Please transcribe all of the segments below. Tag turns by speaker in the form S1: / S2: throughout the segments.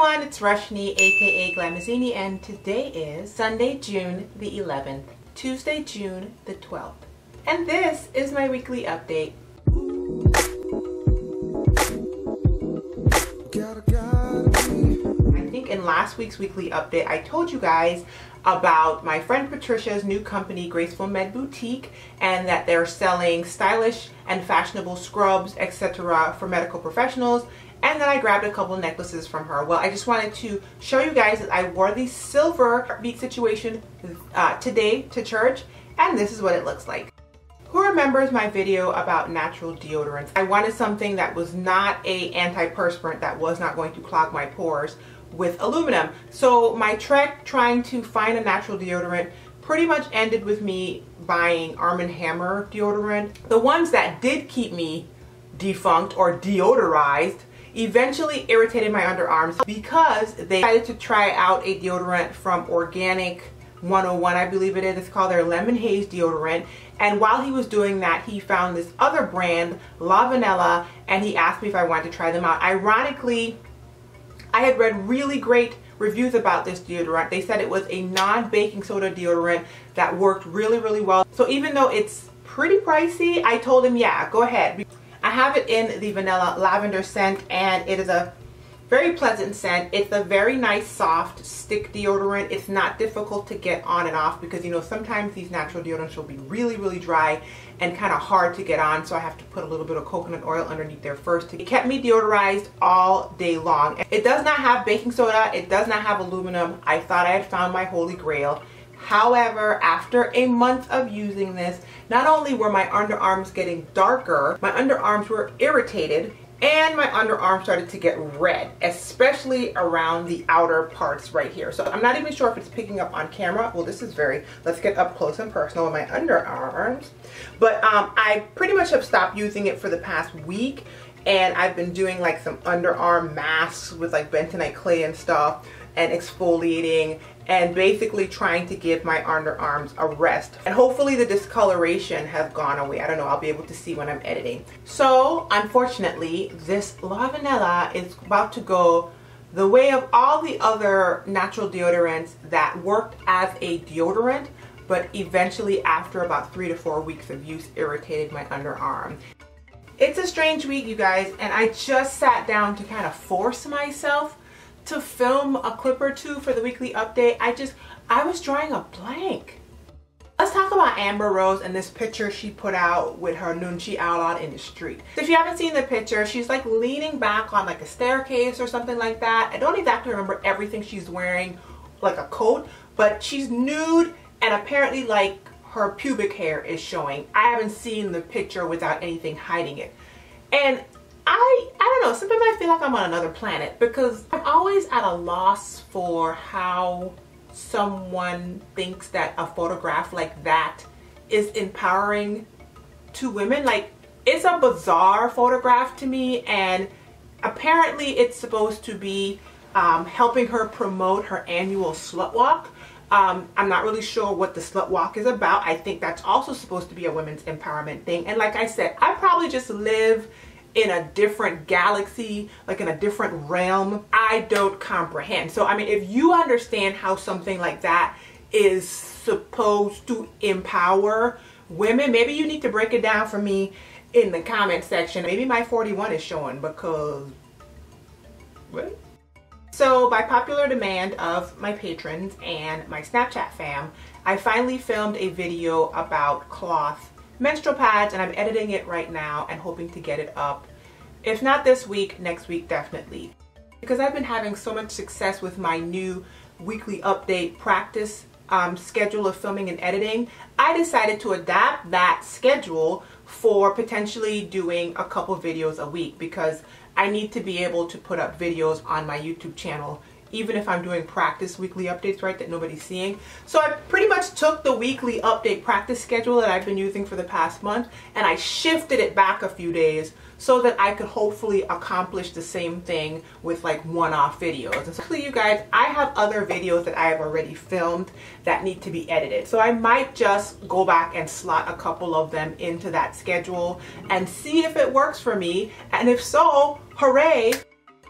S1: everyone, it's Rashni aka Glamazini, and today is Sunday, June the 11th, Tuesday, June the 12th, and this is my weekly update. I think in last week's weekly update I told you guys about my friend Patricia's new company, Graceful Med Boutique, and that they're selling stylish and fashionable scrubs, etc. for medical professionals. And then I grabbed a couple of necklaces from her. Well, I just wanted to show you guys that I wore the silver bead situation today to church, and this is what it looks like. Who remembers my video about natural deodorants? I wanted something that was not a antiperspirant, that was not going to clog my pores with aluminum. So my trek trying to find a natural deodorant pretty much ended with me buying Arm & Hammer deodorant. The ones that did keep me defunct or deodorized eventually irritated my underarms because they decided to try out a deodorant from Organic 101, I believe it is. It's called their Lemon Haze deodorant. And while he was doing that, he found this other brand, La Vanilla, and he asked me if I wanted to try them out. Ironically, I had read really great reviews about this deodorant. They said it was a non-baking soda deodorant that worked really, really well. So even though it's pretty pricey, I told him, yeah, go ahead. I have it in the vanilla lavender scent, and it is a very pleasant scent. It's a very nice soft stick deodorant. It's not difficult to get on and off because, you know, sometimes these natural deodorants will be really, really dry and kind of hard to get on, so I have to put a little bit of coconut oil underneath there first. It kept me deodorized all day long. It does not have baking soda. It does not have aluminum. I thought I had found my holy grail. However, after a month of using this, not only were my underarms getting darker, my underarms were irritated, and my underarms started to get red, especially around the outer parts right here. So I'm not even sure if it's picking up on camera. Well, this is let's get up close and personal with my underarms. But I pretty much have stopped using it for the past week, and I've been doing like some underarm masks with like bentonite clay and stuff, and exfoliating, and basically trying to give my underarms a rest. And hopefully the discoloration has gone away. I don't know, I'll be able to see when I'm editing. So unfortunately, this La Vanilla is about to go the way of all the other natural deodorants that worked as a deodorant, but eventually after about 3 to 4 weeks of use irritated my underarm. It's a strange week, you guys, and I just sat down to kind of force myself to film a clip or two for the weekly update. I was drawing a blank. Let's talk about Amber Rose and this picture she put out with her nunchi out in the street. If you haven't seen the picture, she's like leaning back on like a staircase or something like that. I don't exactly remember everything she's wearing, like a coat, but she's nude, and apparently like her pubic hair is showing. I haven't seen the picture without anything hiding it. And I don't know, sometimes I feel like I'm on another planet because I'm always at a loss for how someone thinks that a photograph like that is empowering to women. Like, it's a bizarre photograph to me, and apparently it's supposed to be helping her promote her annual slut walk. I'm not really sure what the slut walk is about. I think that's also supposed to be a women's empowerment thing. And like I said, I probably just live in a different galaxy, like in a different realm. I don't comprehend. So I mean, if you understand how something like that is supposed to empower women, maybe you need to break it down for me in the comment section. Maybe my 41 is showing, because what? So by popular demand of my patrons and my Snapchat fam, I finally filmed a video about cloth menstrual pads, and I'm editing it right now and hoping to get it up, if not this week, next week definitely. Because I've been having so much success with my new weekly update practice schedule of filming and editing, I decided to adapt that schedule for potentially doing a couple videos a week, because I need to be able to put up videos on my YouTube channel even if I'm doing practice weekly updates, right, that nobody's seeing. So I pretty much took the weekly update practice schedule that I've been using for the past month, and I shifted it back a few days so that I could hopefully accomplish the same thing with like one-off videos. And so you guys, I have other videos that I have already filmed that need to be edited. So I might just go back and slot a couple of them into that schedule and see if it works for me. And if so, hooray!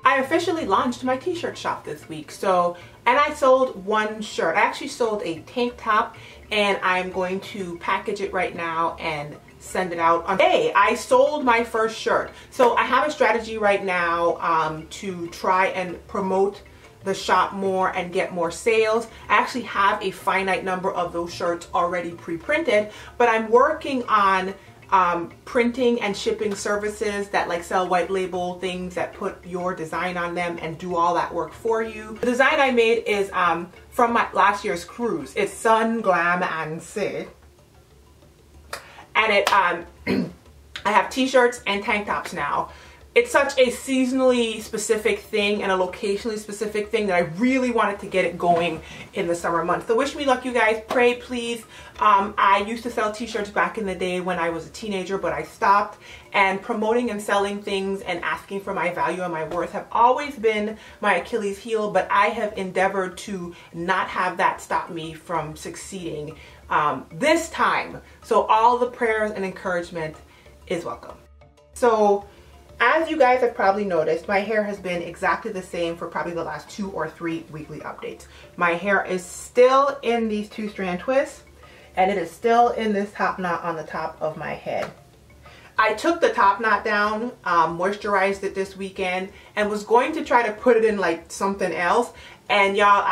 S1: I officially launched my t-shirt shop this week. So, and I sold one shirt. I actually sold a tank top, and I'm going to package it right now and send it out. Hey, I sold my first shirt. So I have a strategy right now to try and promote the shop more and get more sales. I actually have a finite number of those shirts already pre-printed, but I'm working on printing and shipping services that like sell white label things that put your design on them and do all that work for you. The design I made is from my last year's cruise. It's Sun, Glam, and Sid. And it I have t-shirts and tank tops now. It's such a seasonally specific thing and a locationally specific thing that I really wanted to get it going in the summer months. So wish me luck, you guys. Pray, please. I used to sell t-shirts back in the day when I was a teenager, but I stopped. And promoting and selling things and asking for my value and my worth have always been my Achilles heel, but I have endeavored to not have that stop me from succeeding this time. So all the prayers and encouragement is welcome. So, as you guys have probably noticed, my hair has been exactly the same for probably the last 2 or 3 weekly updates. My hair is still in these 2-strand twists, and it is still in this top knot on the top of my head. I took the top knot down, moisturized it this weekend, and was going to try to put it in like something else, and y'all,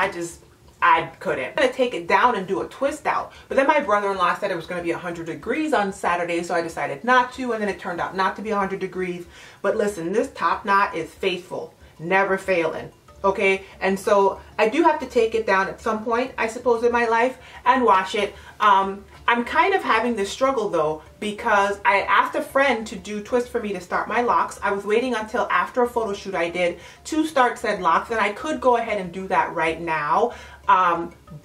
S1: I couldn't. I'm gonna take it down and do a twist out. But then my brother-in-law said it was gonna be 100 degrees on Saturday, so I decided not to, and then it turned out not to be 100 degrees. But listen, this top knot is faithful, never failing, okay? And so I do have to take it down at some point, I suppose, in my life and wash it. I'm kind of having this struggle though, because I asked a friend to do twists for me to start my locks. I was waiting until after a photo shoot I did to start said locks, and I could go ahead and do that right now.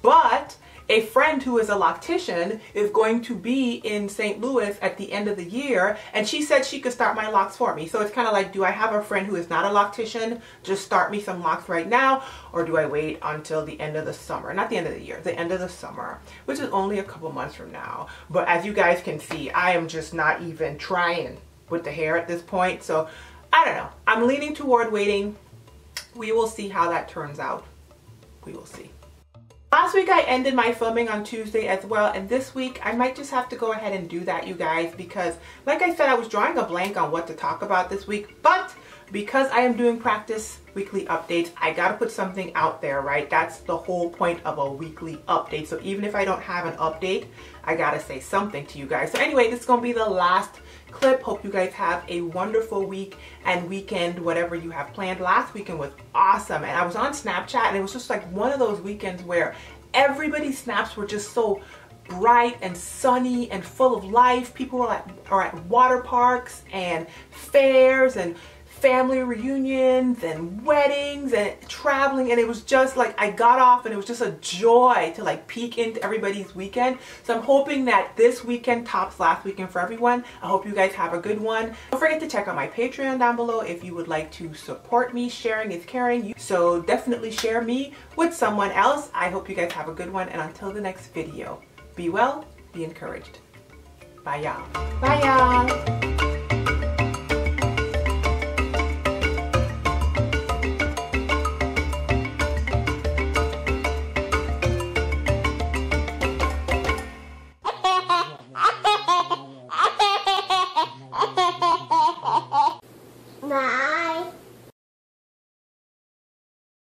S1: But a friend who is a loctician is going to be in St. Louis at the end of the year, and she said she could start my locks for me. So it's kind of like, do I have a friend who is not a loctician just start me some locks right now, or do I wait until the end of the summer? Not the end of the year, the end of the summer, which is only a couple months from now. But as you guys can see, I am just not even trying with the hair at this point. So I don't know. I'm leaning toward waiting. We will see how that turns out. We will see. Last week I ended my filming on Tuesday as well, and this week I might just have to go ahead and do that, you guys, because like I said, I was drawing a blank on what to talk about this week, but because I am doing practice weekly updates, I gotta put something out there, right? That's the whole point of a weekly update. So even if I don't have an update, I gotta say something to you guys. So anyway, this is gonna be the last clip. Hope you guys have a wonderful week and weekend, whatever you have planned. Last weekend was awesome, and I was on Snapchat, and it was just like one of those weekends where everybody's snaps were just so bright and sunny and full of life. People are at water parks and fairs and family reunions and weddings and traveling, and it was just like I got off and it was just a joy to like peek into everybody's weekend. So I'm hoping that this weekend tops last weekend for everyone. I hope you guys have a good one. Don't forget to check out my Patreon down below if you would like to support me. Sharing is caring, so definitely share me with someone else. I hope you guys have a good one, and until the next video, be well, be encouraged. Bye y'all. Bye y'all.